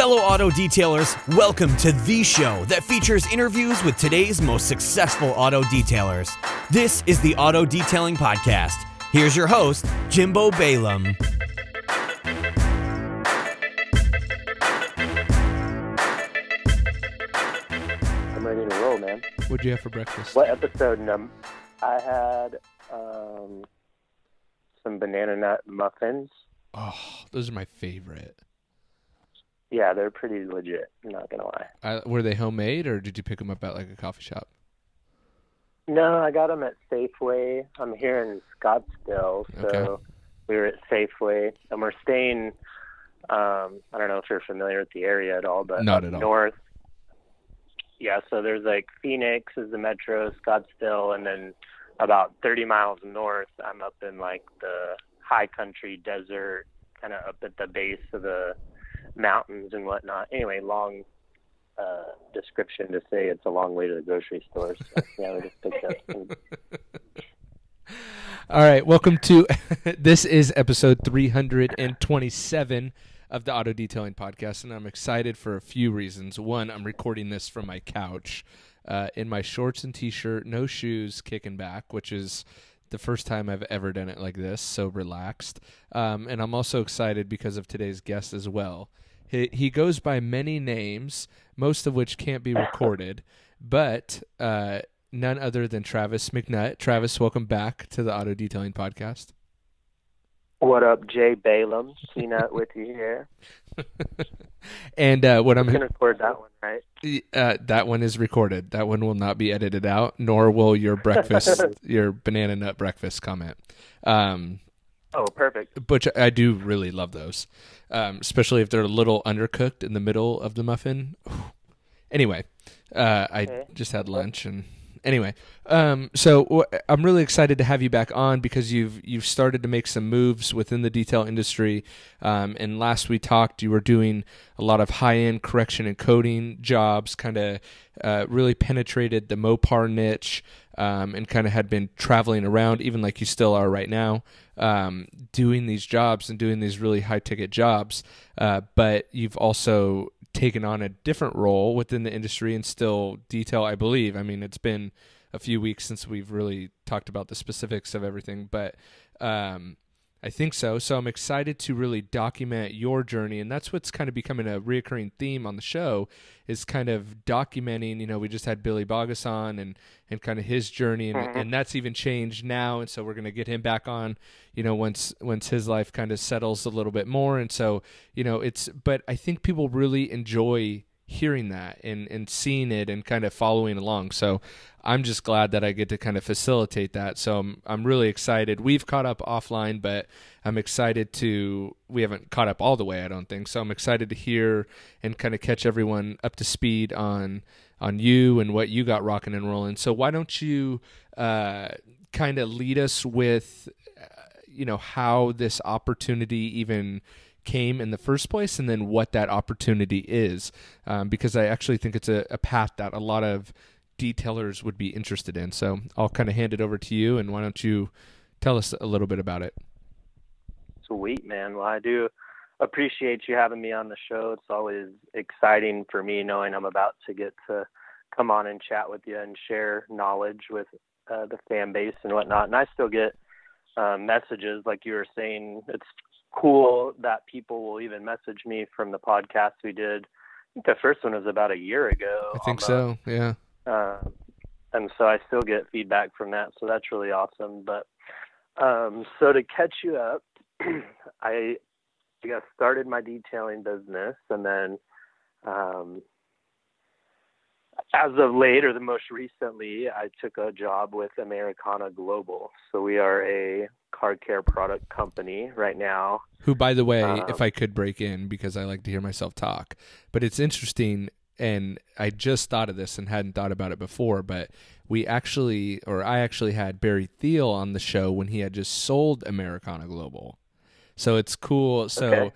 Fellow auto detailers, welcome to the show that features interviews with today's most successful auto detailers. This is the Auto Detailing Podcast. Here's your host, Jimbo Balaam. I'm ready to roll, man. What'd you have for breakfast? What episode I had some banana nut muffins. Oh, those are my favorite. Yeah, they're pretty legit, I'm not going to lie. Were they homemade, or did you pick them up at like a coffee shop? No, I got them at Safeway. I'm here in Scottsdale, so we were at Safeway, and we're staying, I don't know if you're familiar with the area at all, but not at all. North. Yeah, so there's like Phoenix is the metro, Scottsdale, and then about 30 miles north, I'm up in like the high country desert, kind of up at the base of the mountains and whatnot. Anyway, long description to say it's a long way to the grocery store. So, yeah, we just picked up some. All right, welcome to this is episode 327 of the Auto Detailing Podcast, and I'm excited for a few reasons. One, I'm recording this from my couch in my shorts and t-shirt, no shoes, kicking back, which is the first time I've ever done it like this, so relaxed. And I'm also excited because of today's guest as well. He goes by many names, most of which can't be recorded, but none other than Travis McNutt. Travis, welcome back to the Auto Detailing Podcast. What up, Jay Balaam? Peanut with you here. And what I'm going to record that one, right? That one is recorded. That one will not be edited out, nor will your breakfast, your banana nut breakfast comment. Oh, perfect. Which I do really love those, especially if they're a little undercooked in the middle of the muffin. Anyway, I just had lunch, and anyway, so I'm really excited to have you back on because you've started to make some moves within the detail industry. And last we talked, you were doing a lot of high-end correction and coating jobs, kind of really penetrated the Mopar niche, and kind of had been traveling around, even like you still are right now, doing these jobs and doing these really high-ticket jobs. But you've also taken on a different role within the industry and still detail, I believe. I mean, it's been a few weeks since we've really talked about the specifics of everything, but I think so. So I'm excited to really document your journey, and that's what's kind of becoming a reoccurring theme on the show is kind of documenting, you know, we just had Billy Bogus on and kind of his journey, and that's even changed now, and so we're going to get him back on, you know, once his life kind of settles a little bit more, and so, you know, but I think people really enjoy hearing that and seeing it and kind of following along. So I'm just glad that I get to kind of facilitate that. So I'm really excited. We've caught up offline, but I'm excited we haven't caught up all the way, I don't think. So I'm excited to hear and kind of catch everyone up to speed on you and what you got rocking and rolling. So why don't you kind of lead us with, you know, how this opportunity even came in the first place, and then what that opportunity is, because I actually think it's a path that a lot of detailers would be interested in. So I'll kind of hand it over to you, and why don't you tell us a little bit about it? Sweet, man. Well, I do appreciate you having me on the show. It's always exciting for me knowing I'm about to get to come on and chat with you and share knowledge with the fan base and whatnot. And I still get messages, like you were saying. It's cool that people will even message me from the podcast we did. I think the first one was about a year ago. I think so, yeah. And so I still get feedback from that, so that's really awesome. But so to catch you up, I got started my detailing business, and then as of late, or the most recently, I took a job with Americana Global. So we are a car care product company right now. Who, by the way, if I could break in, because I like to hear myself talk, but it's interesting, and I just thought of this and hadn't thought about it before, but I actually had Barry Thiel on the show when he had just sold Americana Global. So it's cool. So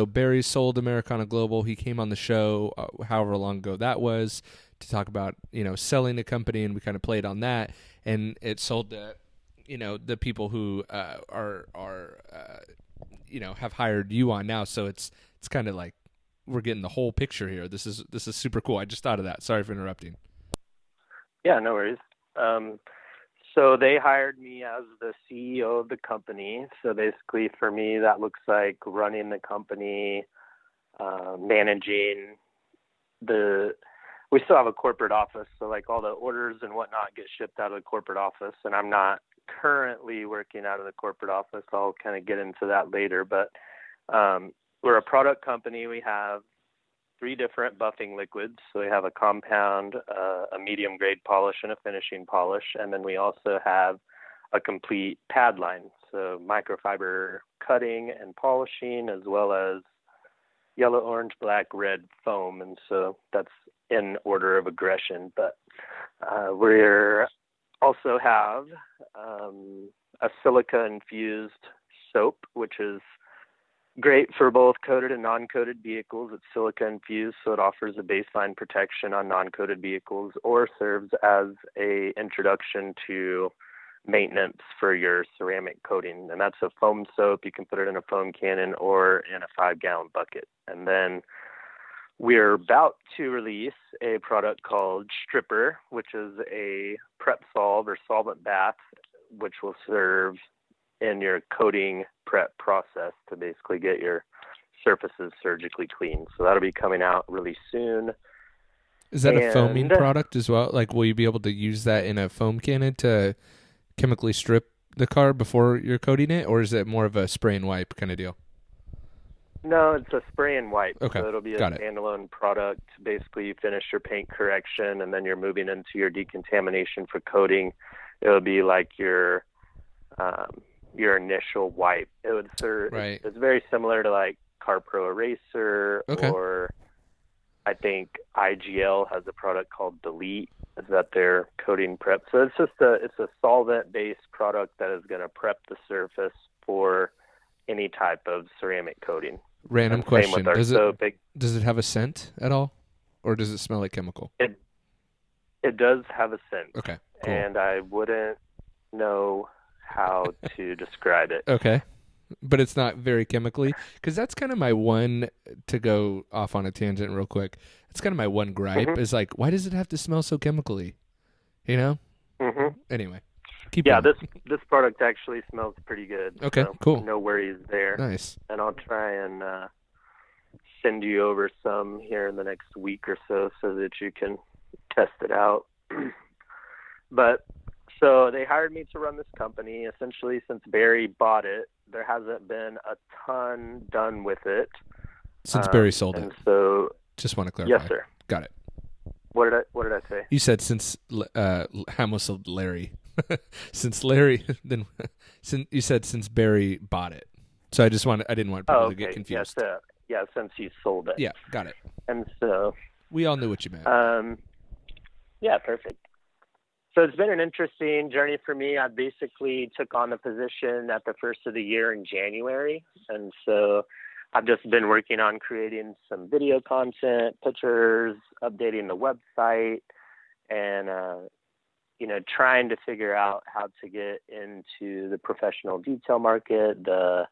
Barry sold Americana Global. He came on the show, however long ago that was, to talk about, you know, selling the company, and we kind of played on that, and it sold to, you know, the people who are you know, have hired you on now. So it's kind of like we're getting the whole picture here. This is super cool. I just thought of that. Sorry for interrupting. Yeah, no worries. So they hired me as the CEO of the company. So basically for me, that looks like running the company, managing we still have a corporate office. So like all the orders and whatnot get shipped out of the corporate office, and I'm not currently working out of the corporate office. I'll kind of get into that later, but we're a product company. We have 3 different buffing liquids. So we have a compound, a medium grade polish, and a finishing polish. And then we also have a complete pad line. So microfiber cutting and polishing, as well as yellow, orange, black, red foam. And so that's in order of aggression. But we're also have a silica infused soap, which is great for both coated and non-coated vehicles. It's silica infused, so it offers a baseline protection on non-coated vehicles, or serves as a introduction to maintenance for your ceramic coating. And that's a foam soap. You can put it in a foam cannon or in a 5-gallon bucket. And then we're about to release a product called Stripper, which is a prep solve or solvent bath, which will serve in your coating prep process to basically get your surfaces surgically clean. So that'll be coming out really soon. Is that a foaming product as well? Like, will you be able to use that in a foam cannon to chemically strip the car before you're coating it, or is it more of a spray and wipe kind of deal? No, it's a spray and wipe. Okay, so it'll be a standalone product. Basically, you finish your paint correction, and then you're moving into your decontamination for coating. It'll be like your initial wipe. It would serve. Right. It's very similar to like CarPro Eraser, or I think IGL has a product called Delete. Is that their coating prep? So it's just it's a solvent-based product that is going to prep the surface for any type of ceramic coating. Random question: does it have a scent at all, or does it smell like chemical? It does have a scent. Okay, cool. And I wouldn't know how to describe it. Okay, but it's not very chemically, because that's kind of my one, to go off on a tangent real quick. It's kind of my one gripe is like, why does it have to smell so chemically? You know. Anyway, keep going. This product actually smells pretty good. Okay, so cool. No worries there. Nice. And I'll try and send you over some here in the next week or so that you can test it out. But so they hired me to run this company. Essentially, since Barry bought it, there hasn't been a ton done with it. Since Barry sold it. So just want to clarify. Yes, sir. Got it. What did I say? You said since I almost said Larry. Since Larry, then you said since Barry bought it. So I didn't want people to get confused. Yeah, since he sold it. Yeah, got it. And so we all knew what you meant. Yeah, perfect. So it's been an interesting journey for me. I basically took on the position at the first of the year in January. And so I've just been working on creating some video content, pictures, updating the website, and, trying to figure out how to get into the professional detail market, the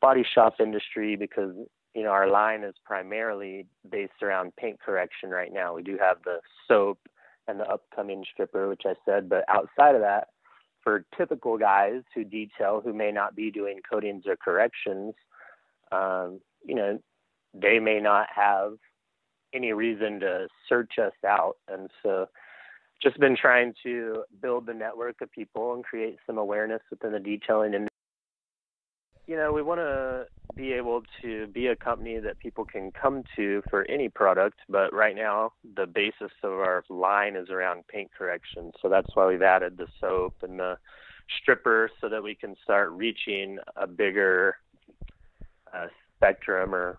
body shop industry, because, our line is primarily based around paint correction right now. We do have the soap and the upcoming Stripper, which I said, but outside of that, for typical guys who detail, who may not be doing coatings or corrections, they may not have any reason to search us out. And so just been trying to build the network of people and create some awareness within the detailing industry. We want to be able to be a company that people can come to for any product, but right now the basis of our line is around paint correction. So that's why we've added the soap and the Stripper, so that we can start reaching a bigger spectrum or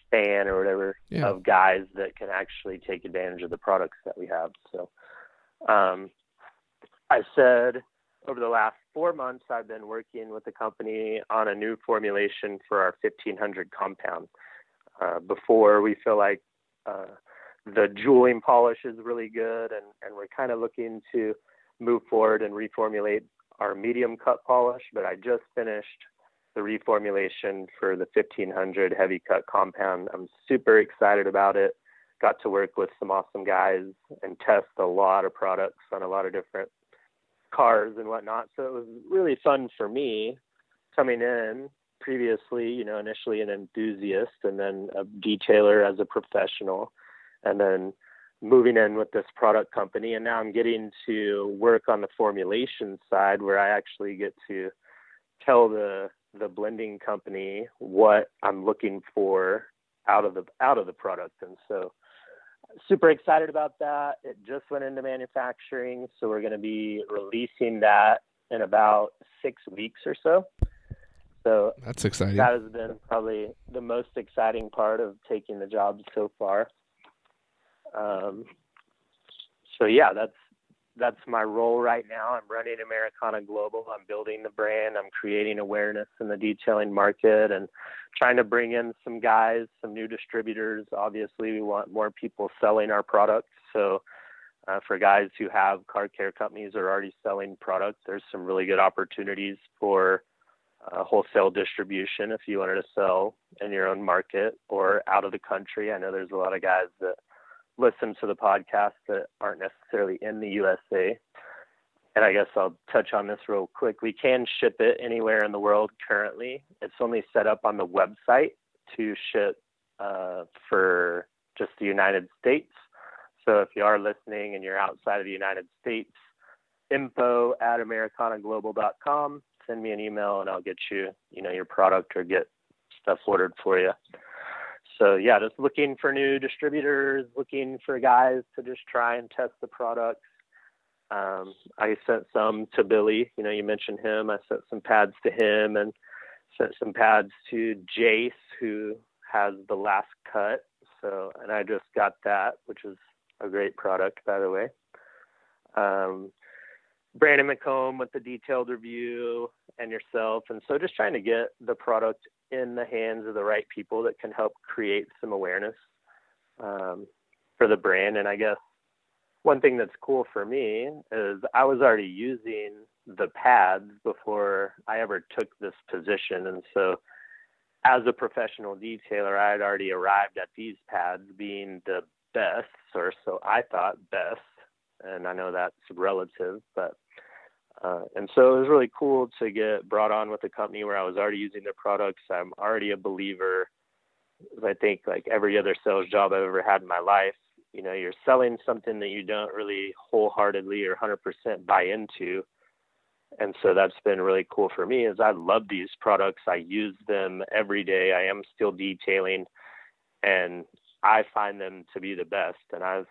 span or whatever of guys that can actually take advantage of the products that we have. So I said over the last 4 months, I've been working with the company on a new formulation for our 1500 compound. Before, we feel like the jeweling polish is really good, and we're kind of looking to move forward and reformulate our medium cut polish. But I just finished the reformulation for the 1500 heavy cut compound. I'm super excited about it. Got to work with some awesome guys and test a lot of products on a lot of different cars and whatnot. So it was really fun for me coming in previously, initially an enthusiast and then a detailer as a professional, and then moving in with this product company. And now I'm getting to work on the formulation side, where I actually get to tell the blending company what I'm looking for out of the product. And so super excited about that. It just went into manufacturing, so we're going to be releasing that in about 6 weeks or so. So that's exciting. That has been probably the most exciting part of taking the job so far. So yeah, that's my role right now. I'm running Americana Global. I'm building the brand. I'm creating awareness in the detailing market and trying to bring in some guys, some new distributors. Obviously, we want more people selling our products. So for guys who have car care companies or are already selling products, there's some really good opportunities for wholesale distribution if you wanted to sell in your own market or out of the country. I know there's a lot of guys that listen to the podcast that aren't necessarily in the USA. And I guess I'll touch on this real quick. We can ship it anywhere in the world currently. It's only set up on the website to ship for just the United States. So if you are listening and you're outside of the United States, info@americanaglobal.com. Send me an email and I'll get you, your product or get stuff ordered for you. So yeah, just looking for new distributors, looking for guys to just try and test the products. I sent some to Billy, you mentioned him. I sent some pads to him and sent some pads to Jace, who has the Last Cut. So, and I just got that, which is a great product, by the way. Brandon McComb with the detailed review and yourself. And so just trying to get the product in the hands of the right people that can help create some awareness for the brand. And I guess one thing that's cool for me is I was already using the pads before I ever took this position. And so as a professional detailer, I had already arrived at these pads being the best, or so I thought best. And I know that's relative, but and so it was really cool to get brought on with a company where I was already using their products. I'm already a believer. I think like every other sales job I've ever had in my life, you're selling something that you don't really wholeheartedly or 100% buy into. And so that's been really cool for me is I love these products. I use them every day. I am still detailing and I find them to be the best. And I've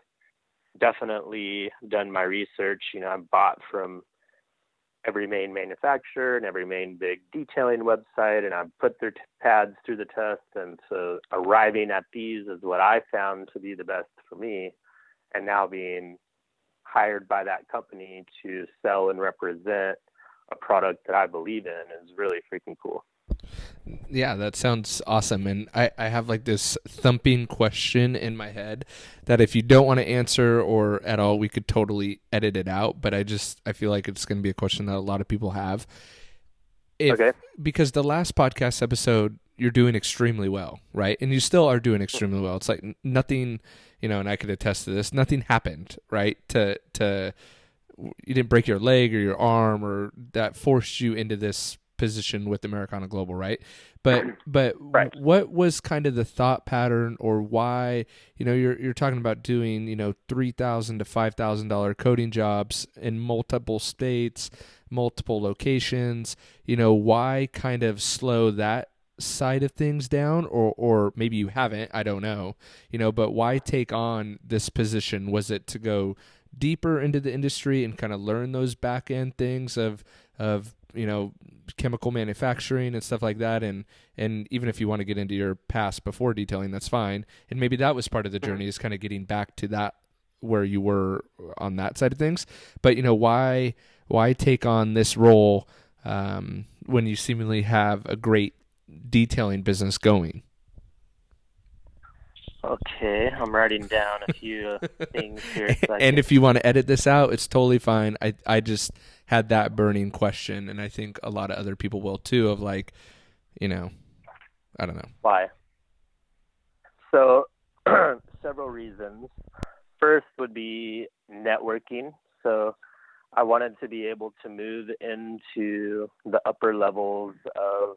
definitely done my research. I've bought from every main manufacturer and every main big detailing website, and I've put their pads through the test. And so arriving at these is what I found to be the best for me. And now being hired by that company to sell and represent a product that I believe in is really freaking cool. Yeah, that sounds awesome. And I have like this thumping question in my head that if you don't want to answer or at all, we could totally edit it out. But I feel like it's going to be a question that a lot of people have. Okay. Because the last podcast episode, you're doing extremely well, right? And you still are doing extremely well. It's like nothing, and I could attest to this, nothing happened, right? You didn't break your leg or your arm or that forced you into this position with Americana Global, right? But right. What was kind of the thought pattern or why, you're talking about doing, $3,000 to $5,000 coding jobs in multiple states, multiple locations, why kind of slow that side of things down or maybe you haven't, I don't know, but why take on this position? Was it to go deeper into the industry and kind of learn those back end things of chemical manufacturing and stuff like that, and even if you want to get into your past before detailing, that's fine. And maybe that was part of the journey, is kind of getting back to that where you were on that side of things. But why take on this role when you seemingly have a great detailing business going? Okay, I'm writing down a few things here. And if you want to edit this out, it's totally fine. I just had that burning question, and I think a lot of other people will too, of like, I don't know. Why? So several reasons. First would be networking. So I wanted to be able to move into the upper levels of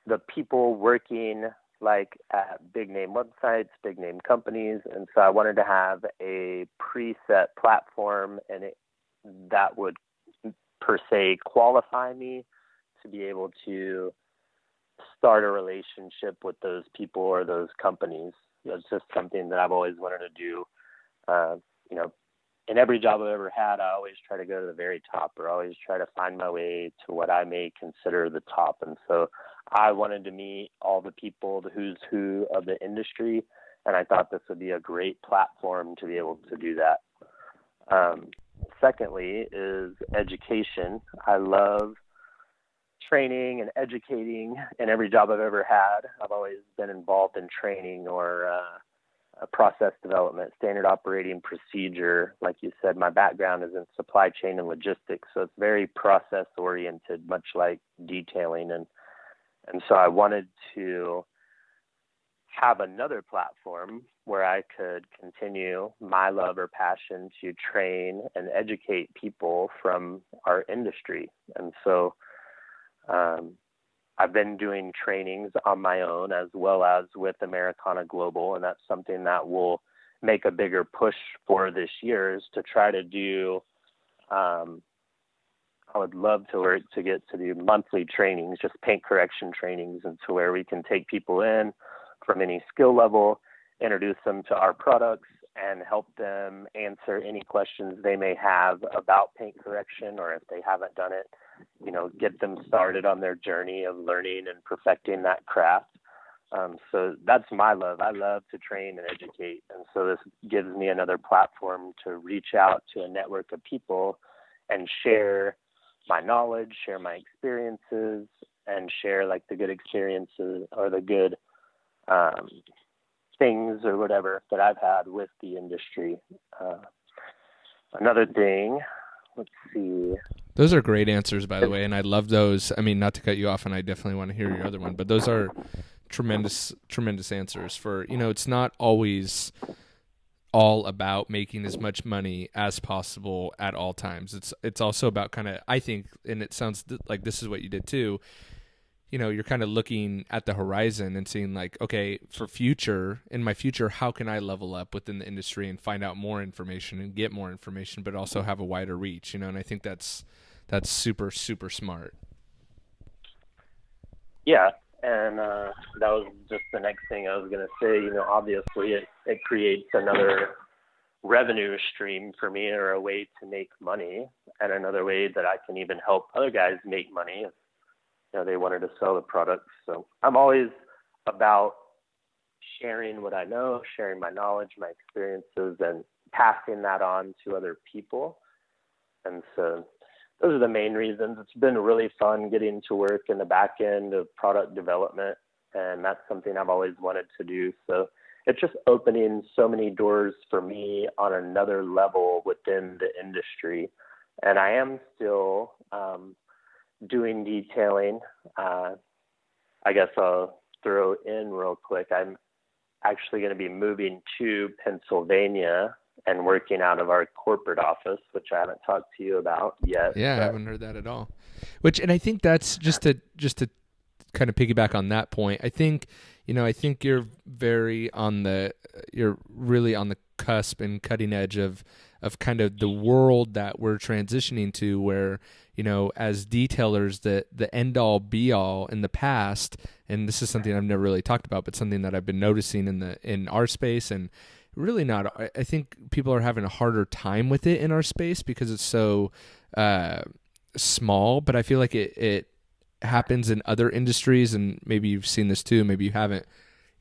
the people working like at big name websites, big name companies. And so I wanted to have a preset platform that would per se qualify me to be able to start a relationship with those people or those companies. It's just something that I've always wanted to do. In every job I've ever had, I always try to go to the very top, or always try to find my way to what I may consider the top. And so I wanted to meet all the people, the who's who of the industry, and I thought this would be a great platform to be able to do that. Secondly is education. I love training and educating. In every job I've ever had, I've always been involved in training or process development, standard operating procedure. Like you said, my background is in supply chain and logistics, so it's very process oriented, much like detailing. And so I wanted to have another platform where I could continue my love or passion to train and educate people from our industry. And so I've been doing trainings on my own as well as with Americana Global, and that's something that will make a bigger push for this year, is to try to do I would love to get to do monthly trainings, just paint correction trainings, and to where we can take people in from any skill level, introduce them to our products, and help them answer any questions they may have about paint correction, or if they haven't done it, get them started on their journey of learning and perfecting that craft. So that's my love. I love to train and educate. And so this gives me another platform to reach out to a network of people and share my knowledge, share my experiences, and share like the good experiences or the good things or whatever that I've had with the industry. Another thing, let's see. Those are great answers, by the way, and I love those. I mean, not to cut you off, and I definitely want to hear your other one, but those are tremendous answers for, it's not always all about making as much money as possible at all times. It's also about kind of, I think, and it sounds like this is what you did too, you're kind of looking at the horizon and seeing like, okay, in my future, how can I level up within the industry and find out more information and get more information, but also have a wider reach, and I think that's super, super smart. Yeah. And that was just the next thing I was going to say. Obviously it creates another revenue stream for me, or a way to make money, and another way that I can even help other guys make money if they wanted to sell the products. So I'm always about sharing what I know, sharing my knowledge, my experiences, and passing that on to other people. And so those are the main reasons. It's been really fun getting to work in the back end of product development, and that's something I've always wanted to do. So it's just opening so many doors for me on another level within the industry. And I am still doing detailing. I guess I'll throw in real quick. I'm actually going to be moving to Pennsylvania and working out of our corporate office, which I haven't talked to you about yet. Yeah, I haven't heard that at all. And I think that's just to kind of piggyback on that point. I think, I think you're really on the cusp and cutting edge of kind of the world that we're transitioning to, where, as detailers, the end all be all in the past, and this is something I've never really talked about, but something that I've been noticing in our space, and really not, I think people are having a harder time with it in our space because it's so small, but I feel like it happens in other industries, and maybe you've seen this too, maybe you haven't,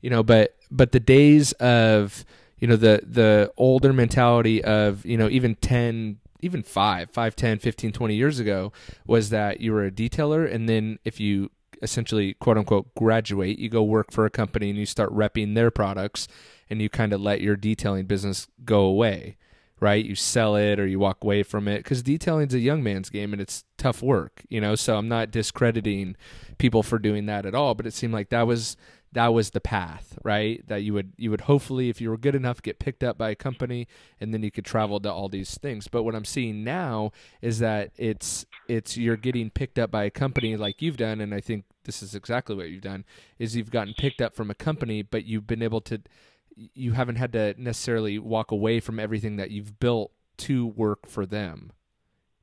but the days of, the older mentality of, even 5, 10, 15, 20 years ago, was that you were a detailer, and then if you essentially, quote unquote, graduate, you go work for a company and you start repping their products, and you kind of let your detailing business go away, right? You sell it or you walk away from it, because detailing's a young man's game and it's tough work, so I'm not discrediting people for doing that at all, but it seemed like that was the path, right? That you would hopefully, if you were good enough, get picked up by a company, and then you could travel to all these things. But what I'm seeing now is that it's you're getting picked up by a company like you've done, and I think this is exactly what you've done, is you've gotten picked up from a company, but you haven't had to necessarily walk away from everything that you've built to work for them.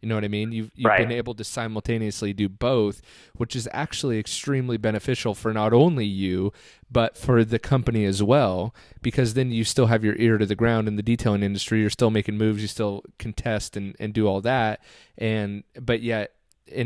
You know what I mean? You've right. been able to simultaneously do both, which is actually extremely beneficial for not only you, but for the company as well, because then you still have your ear to the ground in the detailing industry. You're still making moves. You still can test and do all that, but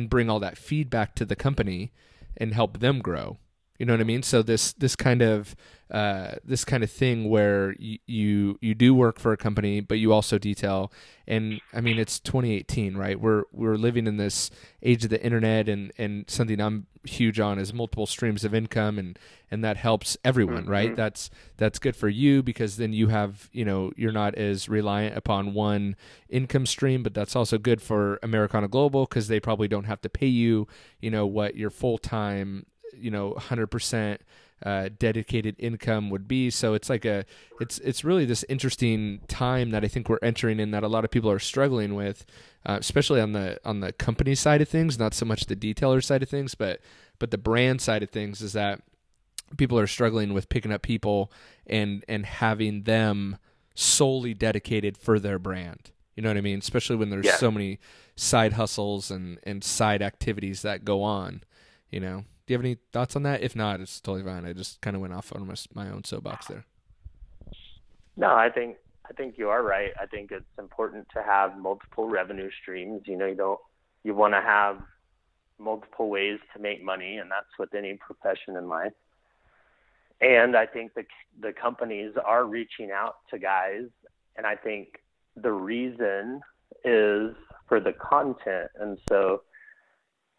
bring all that feedback to the company and help them grow. You know what I mean? So this kind of thing where you do work for a company, but you also detail. And I mean, it's 2018, right? We're living in this age of the internet, and something I'm huge on is multiple streams of income, and that helps everyone, right? That's good for you, because then you have, you're not as reliant upon one income stream, but that's also good for Americana Global, because they probably don't have to pay you, what your full-time 100% dedicated income would be. So it's like it's really this interesting time that I think we're entering in, that a lot of people are struggling with, especially on the company side of things, not so much the detailer side of things, but the brand side of things, is that people are struggling with picking up people and having them solely dedicated for their brand. You know what I mean? Especially when there's so many side hustles and side activities that go on, Do you have any thoughts on that? If not, it's totally fine. I just kind of went off on my own soapbox there. No, I think you are right. I think it's important to have multiple revenue streams. You want to have multiple ways to make money, and that's with any profession in life. And I think the companies are reaching out to guys, and I think the reason is for the content. And so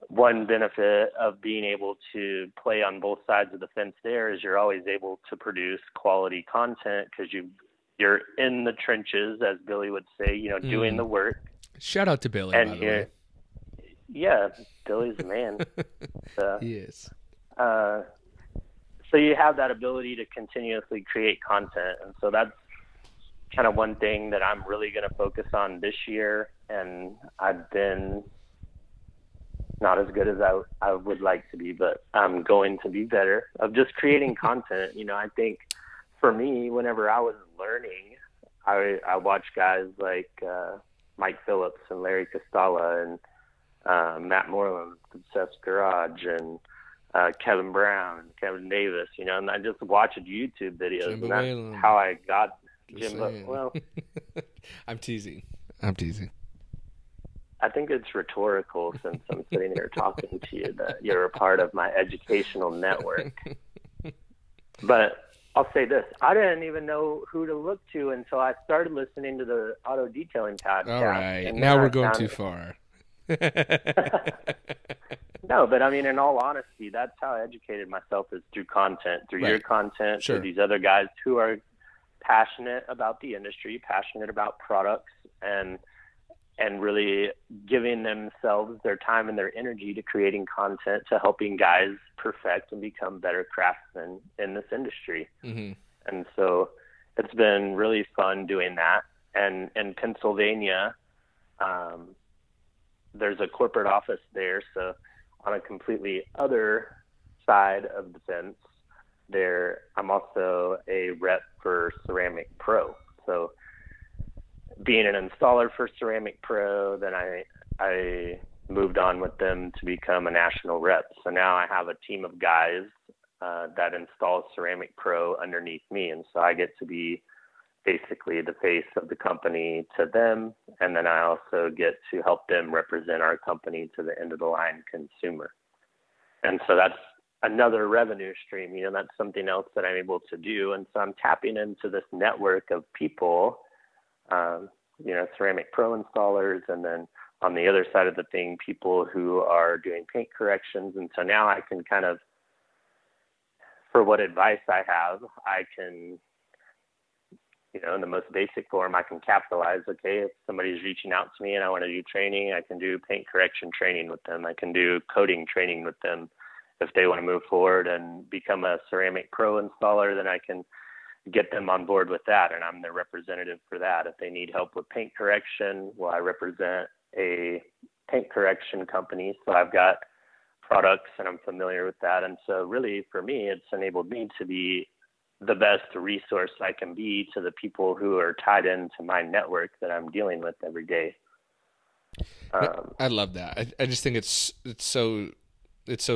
one benefit of being able to play on both sides of the fence there is you're always able to produce quality content, because you're in the trenches, as Billy would say, doing the work. Shout out to Billy, by the way. Yeah, Billy's a man. He is. So you have that ability to continuously create content. And so that's kind of one thing that I'm really going to focus on this year. And I've been not as good as I would like to be, but I'm going to be better of just creating content. I think for me, whenever I was learning, I watched guys like Mike Phillips and Larry Costalla and Matt Moreland, Obsessed Garage, and Kevin Brown, and Kevin Davis, and I just watched YouTube videos, Jimbo, and that's how I got Jimbo. Well, I'm teasing. I think it's rhetorical, since I'm sitting here talking to you, that you're a part of my educational network. But I'll say this. I didn't even know who to look to until I started listening to the auto detailing podcast. All right. Now we're going too far. No, but I mean, in all honesty, that's how I educated myself, is through content, through your content, through these other guys who are passionate about the industry, passionate about products, and really giving themselves their time and their energy to creating content, to helping guys perfect and become better craftsmen in this industry. Mm-hmm. And so it's been really fun doing that. And in Pennsylvania, there's a corporate office there. So on a completely other side of the fence there, I'm also a rep for Ceramic Pro. So being an installer for Ceramic Pro, then I moved on with them to become a national rep. So now I have a team of guys that installs Ceramic Pro underneath me. And so I get to be basically the face of the company to them. And then I also get to help them represent our company to the end of the line consumer. And so that's another revenue stream. That's something else that I'm able to do. And so I'm tapping into this network of people, Ceramic Pro installers, and then on the other side of the thing, people who are doing paint corrections. And so now I can kind of, for what advice I have, I can in the most basic form, I can capitalize. Okay, if somebody's reaching out to me and I want to do training, I can do paint correction training with them. I can do coating training with them. If they want to move forward and become a ceramic pro installer, then I can get them on board with that, and I'm their representative for that. If they need help with paint correction, well, I represent a paint correction company, so I've got products and I'm familiar with that. And so really for me, it's enabled me to be the best resource I can be to the people who are tied into my network that I'm dealing with every day. I love that. I just think it's so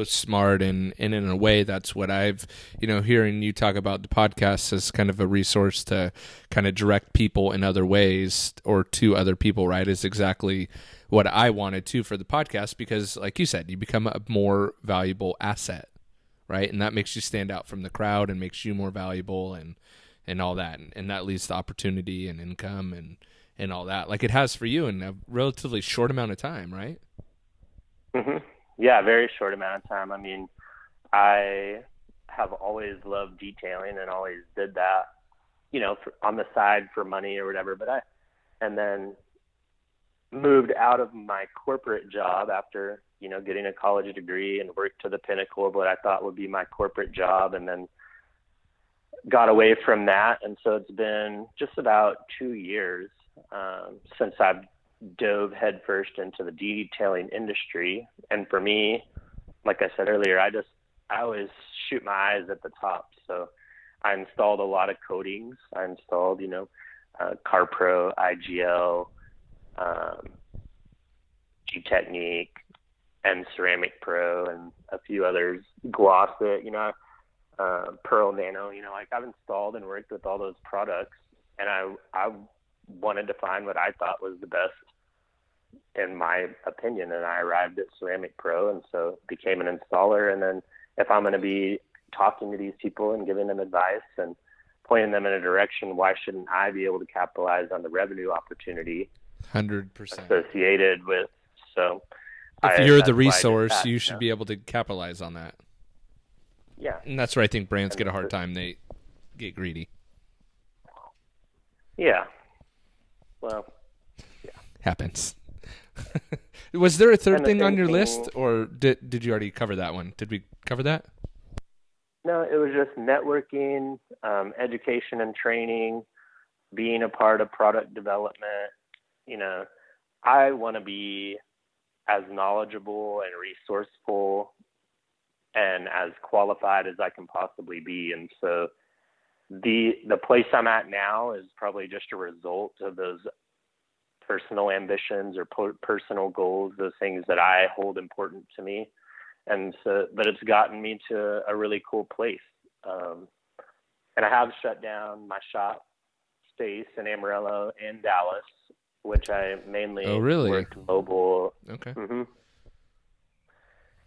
smart, and in a way that's what I've, hearing you talk about the podcast as kind of a resource to kind of direct people in other ways or to other people, right, is exactly what I wanted to for the podcast, because like you said, you become a more valuable asset, right? And that makes you stand out from the crowd and makes you more valuable and all that. And that leads to opportunity and income and all that, like it has for you in a relatively short amount of time, right? Mm-hmm. Yeah, very short amount of time. I mean, I have always loved detailing and always did that, on the side for money or whatever. And then moved out of my corporate job after, getting a college degree and worked to the pinnacle of what I thought would be my corporate job, and then got away from that. And so it's been just about 2 years since I've dove headfirst into the detailing industry. And for me, like I said earlier, I always shoot my eyes at the top. So I installed a lot of coatings. I installed, CarPro, IGL, G-Technique, and Ceramic Pro, and a few others, Gloss It, Pearl Nano, I've installed and worked with all those products, and I wanted to find what I thought was the best in my opinion, and I arrived at Ceramic Pro, and so became an installer. And then if I'm going to be talking to these people and giving them advice and pointing them in a direction, why shouldn't I be able to capitalize on the revenue opportunity 100% associated with? So if you're the resource, you should be able to capitalize on that. Yeah. And that's where I think brands get a hard time. They get greedy. Yeah. Well, yeah. Happens. Was there a third thing on your list, or did you already cover that one? Did we cover that? No, it was just networking, education and training, being a part of product development. I want to be as knowledgeable and resourceful and as qualified as I can possibly be. And so the place I'm at now is probably just a result of those personal ambitions or personal goals, those things that I hold important to me. And so, but it's gotten me to a really cool place. And I have shut down my shop space in Amarillo and Dallas, which I mainly worked mobile. Okay. Mm-hmm.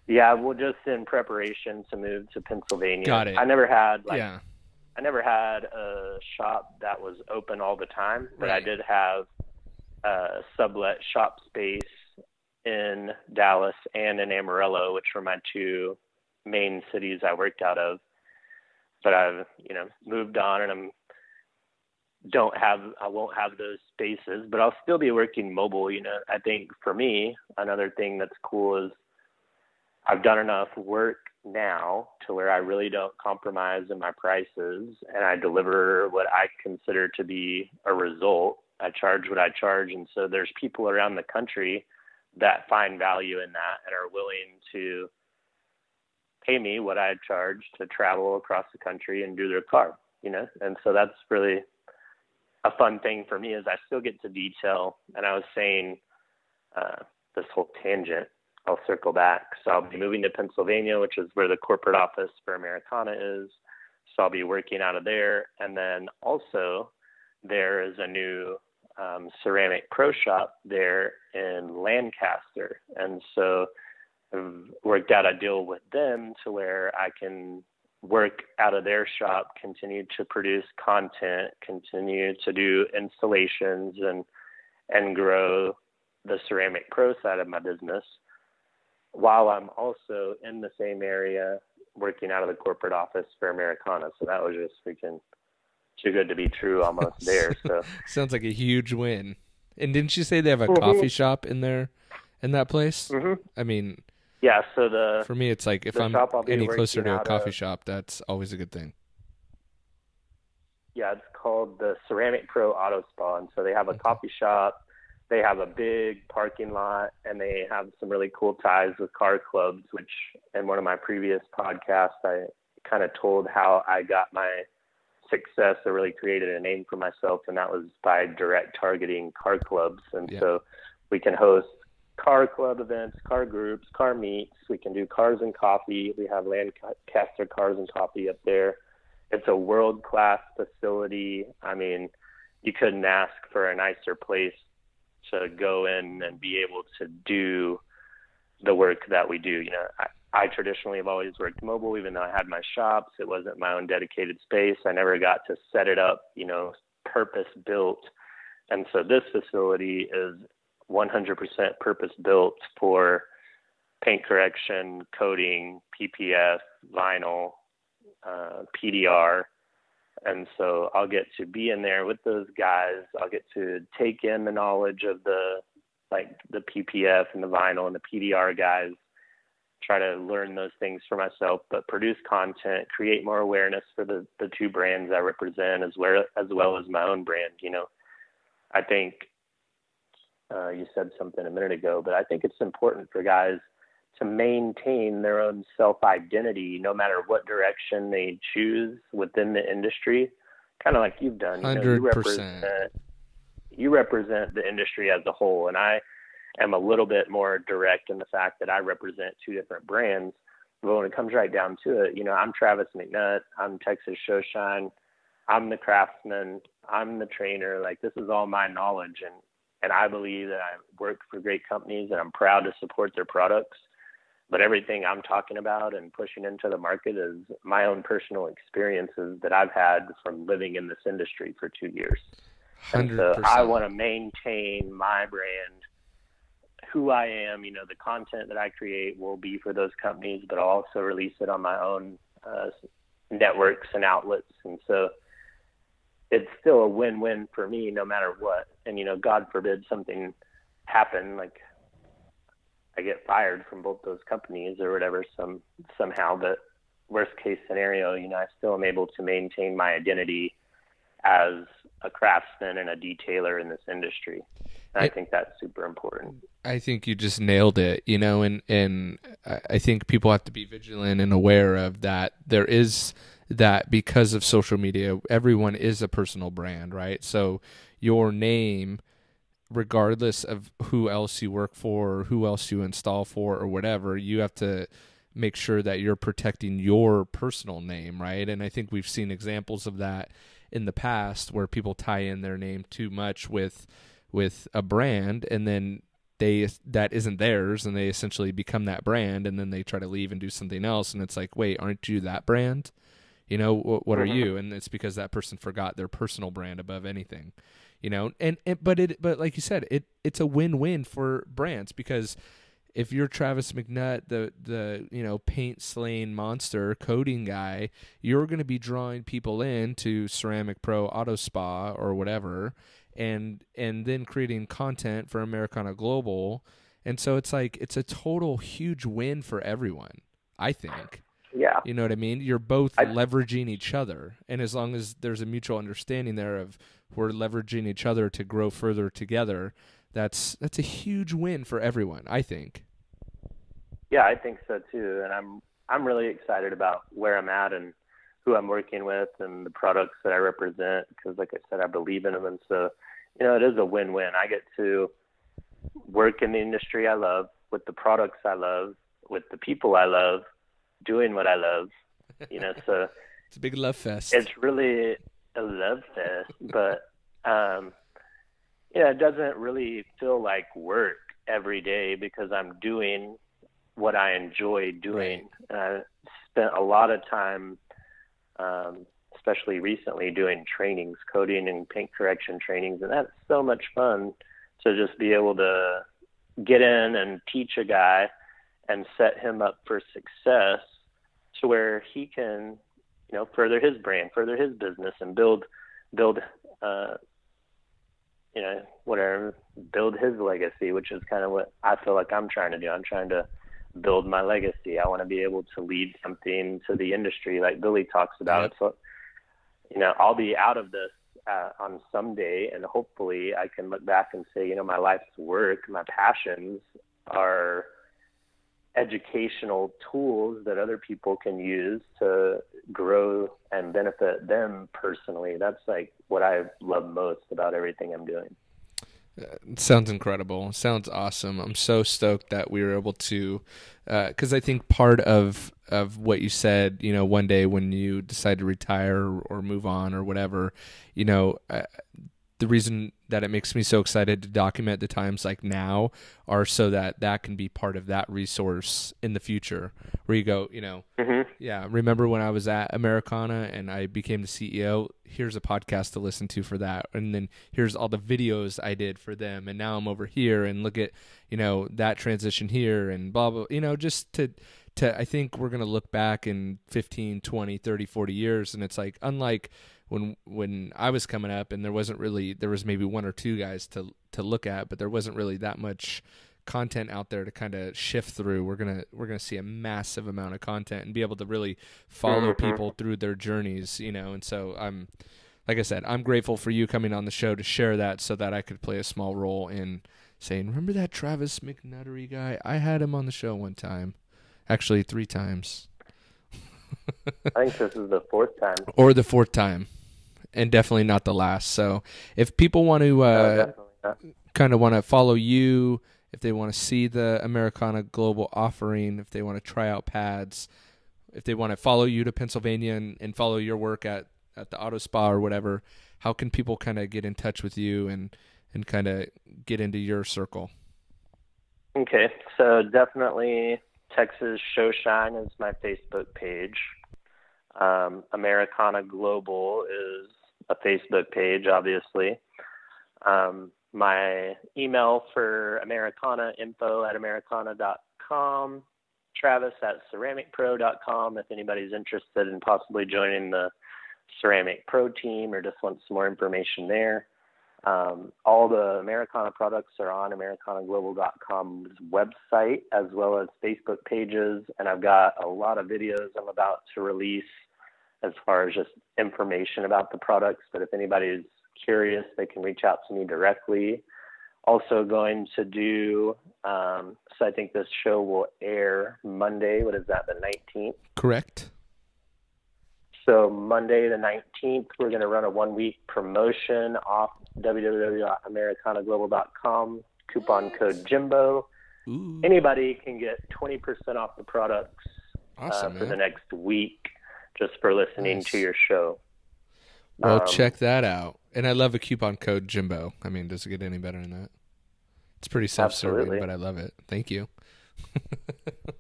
Yeah, well, just in preparation to move to Pennsylvania. Got it. I never had a shop that was open all the time, but I did have a sublet shop space in Dallas and in Amarillo, which were my two main cities I worked out of. But I've, moved on, and I won't have those spaces, but I'll still be working mobile. I think for me, another thing that's cool is I've done enough work now to where I really don't compromise in my prices, and I deliver what I consider to be a result. I charge what I charge. And so there's people around the country that find value in that and are willing to pay me what I charge to travel across the country and do their car, And so that's really a fun thing for me, is I still get to detail. And I was saying this whole tangent, I'll circle back. So I'll be moving to Pennsylvania, which is where the corporate office for Americana is. So I'll be working out of there. And then also there is a new ceramic pro shop there in Lancaster. And so I've worked out a deal with them to where I can work out of their shop, continue to produce content, continue to do installations and grow the ceramic pro side of my business, while I'm also in the same area working out of the corporate office for Americana. So that was just freaking too good to be true almost there. So sounds like a huge win. And didn't you say they have a coffee shop in there, in that place? I mean, yeah. So for me, it's like if I'm any closer to a coffee shop, that's always a good thing. Yeah, it's called the Ceramic Pro Auto Spa, and so they have a coffee shop. They have a big parking lot, and they have some really cool ties with car clubs, which in one of my previous podcasts, I kind of told how I got my success or really created a name for myself, and that was by direct targeting car clubs. And so we can host car club events, car groups, car meets. We can do cars and coffee. We have Lancaster Cars and Coffee up there. It's a world-class facility. I mean, you couldn't ask for a nicer place to go in and be able to do the work that we do. You know, I traditionally have always worked mobile, even though I had my shops. It wasn't my own dedicated space. I never got to set it up, you know, purpose built. And so this facility is 100% purpose built for paint correction, coating, PPF, vinyl, PDR. And so I'll get to be in there with those guys. I'll get to take in the knowledge of the PPF and the vinyl and the PDR guys, try to learn those things for myself, but produce content, create more awareness for the two brands I represent, as well as my own brand. You know, I think you said something a minute ago, but I think it's important for guys to maintain their own self-identity no matter what direction they choose within the industry, kind of like you've done. 100%. You represent the industry as a whole, and I am a little bit more direct in the fact that I represent two different brands. But when it comes right down to it, you know, I'm Travis McNutt, I'm Texas Showshine, I'm the craftsman, I'm the trainer. Like, this is all my knowledge, and I believe that I work for great companies and I'm proud to support their products. But everything I'm talking about and pushing into the market is my own personal experiences that I've had from living in this industry for 2 years. 100%. And so I want to maintain my brand, who I am. You know, the content that I create will be for those companies, but I'll also release it on my own networks and outlets. And so it's still a win-win for me no matter what. And, you know, God forbid something happen, like I get fired from both those companies or whatever somehow, but worst case scenario, you know, I still am able to maintain my identity as a craftsman and a detailer in this industry. And I think that's super important. I think you just nailed it, you know, and I think people have to be vigilant and aware of that. There is that because of social media, everyone is a personal brand, right? So your name, regardless of who else you work for or who else you install for or whatever, you have to make sure that you're protecting your personal name, right? And I think we've seen examples of that in the past where people tie in their name too much with a brand, and then that isn't theirs, and they essentially become that brand, and then they try to leave and do something else, and it's like, wait, aren't you that brand? You know, what are you? And it's because that person forgot their personal brand above anything. You know, but like you said, it's a win-win for brands, because if you're Travis McNutt, the you know, paint slaying monster coating guy, you're going to be drawing people in to Ceramic Pro Auto Spa or whatever, and then creating content for Americana Global, and so it's like it's a total huge win for everyone, I think. Yeah. You know what I mean? You're both leveraging each other, and as long as there's a mutual understanding there of we're leveraging each other to grow further together, that's a huge win for everyone, I think. Yeah, I think so too, and I'm really excited about where I'm at and who I'm working with and the products that I represent, because like I said, I believe in them, and so, you know, it is a win-win. I get to work in the industry I love, with the products I love, with the people I love, doing what I love, you know, so it's a big love fest. It's really a love fest, but yeah, it doesn't really feel like work every day because I'm doing what I enjoy doing. Right. I spent a lot of time, especially recently, doing trainings, coding and paint correction trainings, and that's so much fun to just be able to get in and teach a guy and set him up for success to where he can, you know, further his brand, further his business, and build build, whatever, build his legacy, which is kind of what I feel like I'm trying to do. I'm trying to build my legacy. I want to be able to lead something to the industry like Billy talks about. So, I'll be out of this on someday, and hopefully I can look back and say, my life's work, my passions are educational tools that other people can use to grow and benefit them personally. That's like what I love most about everything I'm doing. It sounds incredible. It sounds awesome. I'm so stoked that we were able to, because I think part of what you said, one day when you decide to retire or move on or whatever, the reason that it makes me so excited to document the times like now are so that can be part of that resource in the future where you go, yeah, remember when I was at Americana and I became the CEO? Here's a podcast to listen to for that. And then here's all the videos I did for them. And now I'm over here and look at, that transition here and blah, blah, just to I think we're going to look back in 15, 20, 30, 40 years. And it's like, unlike when I was coming up and there was maybe one or two guys to look at, but there wasn't really that much content out there to kind of shift through. We're going to see a massive amount of content and be able to really follow people through their journeys, and so like I said, I'm grateful for you coming on the show to share that so that I could play a small role in saying, remember that Travis McNuttery guy? I had him on the show one time. Actually, 3 times. I think this is the 4th time. Or the 4th time. And definitely not the last. So if people want to kind of want to follow you, if they want to see the Americana Global offering, if they want to try out pads, if they want to follow you to Pennsylvania and follow your work at the auto spa or whatever, how can people kind of get in touch with you and kind of get into your circle? Okay, so definitely Texas Show Shine is my Facebook page. Americana Global is a Facebook page, obviously. My email for Americana, info@americana.com, Travis@ceramicpro.com if anybody's interested in possibly joining the Ceramic Pro team or just wants some more information there. All the Americana products are on americanaglobal.com's website as well as Facebook pages, and I've got a lot of videos I'm about to release as far as just information about the products, but if anybody's curious, they can reach out to me directly. Also going to do, so I think this show will air Monday, what is that, the 19th? Correct. So Monday the 19th, we're going to run a 1-week promotion off www.americanaglobal.com, coupon code Jimbo. Ooh. Anybody can get 20% off the products for the next week just for listening to your show. Well, check that out. And I love a coupon code Jimbo. I mean, does it get any better than that? It's pretty self-serving, but I love it. Thank you.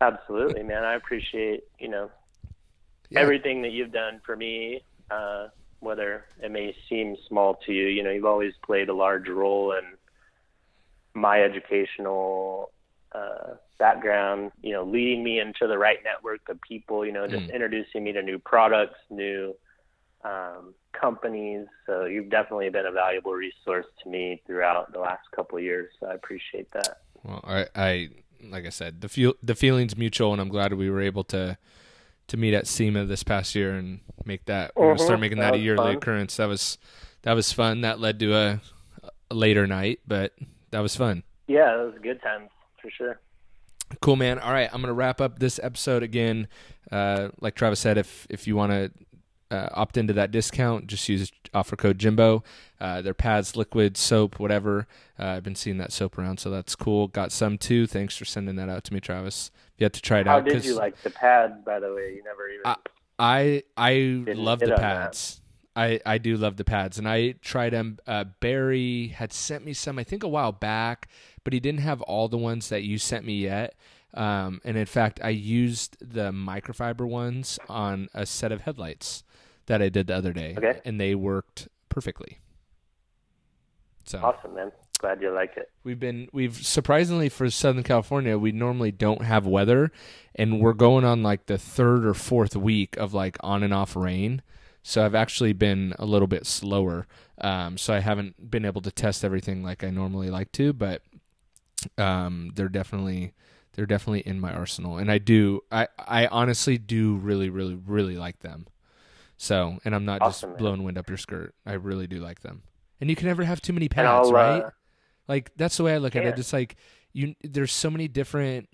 Absolutely, man. I appreciate, everything that you've done for me, whether it may seem small to you. You've always played a large role in my educational background, leading me into the right network of people, just introducing me to new products, new companies. So you've definitely been a valuable resource to me throughout the last couple of years. So I appreciate that. Well, I like I said, the feeling's mutual, and I'm glad we were able to meet at SEMA this past year and make that. We're gonna start making that a yearly occurrence. That was fun. That led to a later night, but that was fun. Yeah, it was good times for sure. Cool, man. All right, I'm gonna wrap up this episode again. Like Travis said, if you want to opt into that discount, just use offer code Jimbo. Their pads, liquid, soap, whatever. I've been seeing that soap around, so that's cool. Got some too. Thanks for sending that out to me, Travis. You have to try it out. How did you like the pads, by the way? You never even. I love the pads. I do love the pads, and I tried them. Barry had sent me some, I think, a while back, but he didn't have all the ones that you sent me yet. And in fact, I used the microfiber ones on a set of headlights that I did the other day, and they worked perfectly. So awesome, man. Glad you like it. We've surprisingly for Southern California, we normally don't have weather, and we're going on like the 3rd or 4th week of like on and off rain. So I've actually been a little bit slower. So I haven't been able to test everything like I normally like to, but they're definitely in my arsenal. And I honestly do really, really, really like them. So, and I'm not Awesome, just blowing wind up your skirt. I really do like them. And you can never have too many pads, right? Like, that's the way I look at it. It's like, there's so many different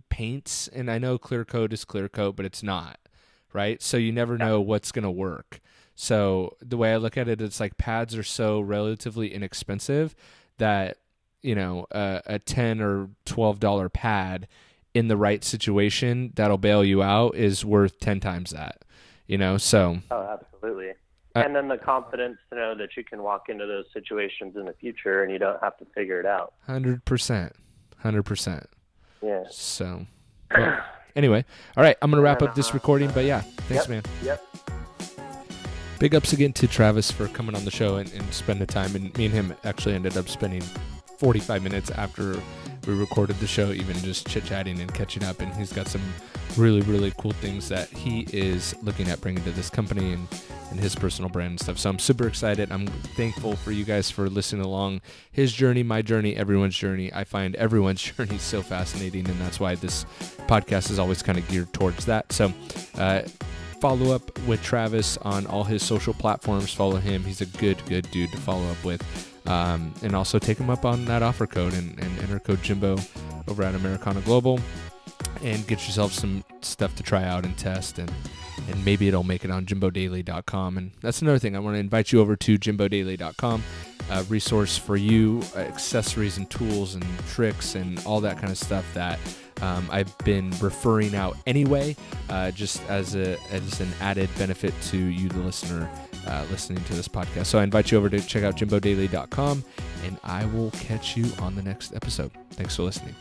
paints, and I know clear coat is clear coat, but it's not, right? So you never know what's going to work. So the way I look at it, it's like pads are so relatively inexpensive that, you know, a $10 or $12 pad in the right situation that'll bail you out is worth 10 times that, you know? So. Oh, absolutely. And then the confidence to know that you can walk into those situations in the future and you don't have to figure it out. 100%. Yeah. So, well, anyway, all right, I'm going to wrap up this recording, but yeah, thanks, man. Yep. Big ups again to Travis for coming on the show and spending the time. And me and him actually ended up spending 45 minutes after we recorded the show, even just chit-chatting and catching up. And he's got some really, really cool things that he is looking at bringing to this company and his personal brand and stuff. So I'm super excited. I'm thankful for you guys for listening along. His journey, my journey, everyone's journey. I find everyone's journey so fascinating, and that's why this podcast is always kind of geared towards that. So follow up with Travis on all his social platforms. Follow him. He's a good dude to follow up with. And also take him up on that offer code and enter code Jimbo over at Americana Global and get yourself some stuff to try out and test, and maybe it'll make it on jimbodaily.com. And that's another thing. I want to invite you over to jimbodaily.com, a resource for you, accessories and tools and tricks and all that kind of stuff that I've been referring out anyway, just as an added benefit to you, the listener, listening to this podcast. So I invite you over to check out jimbodaily.com, and I will catch you on the next episode. Thanks for listening.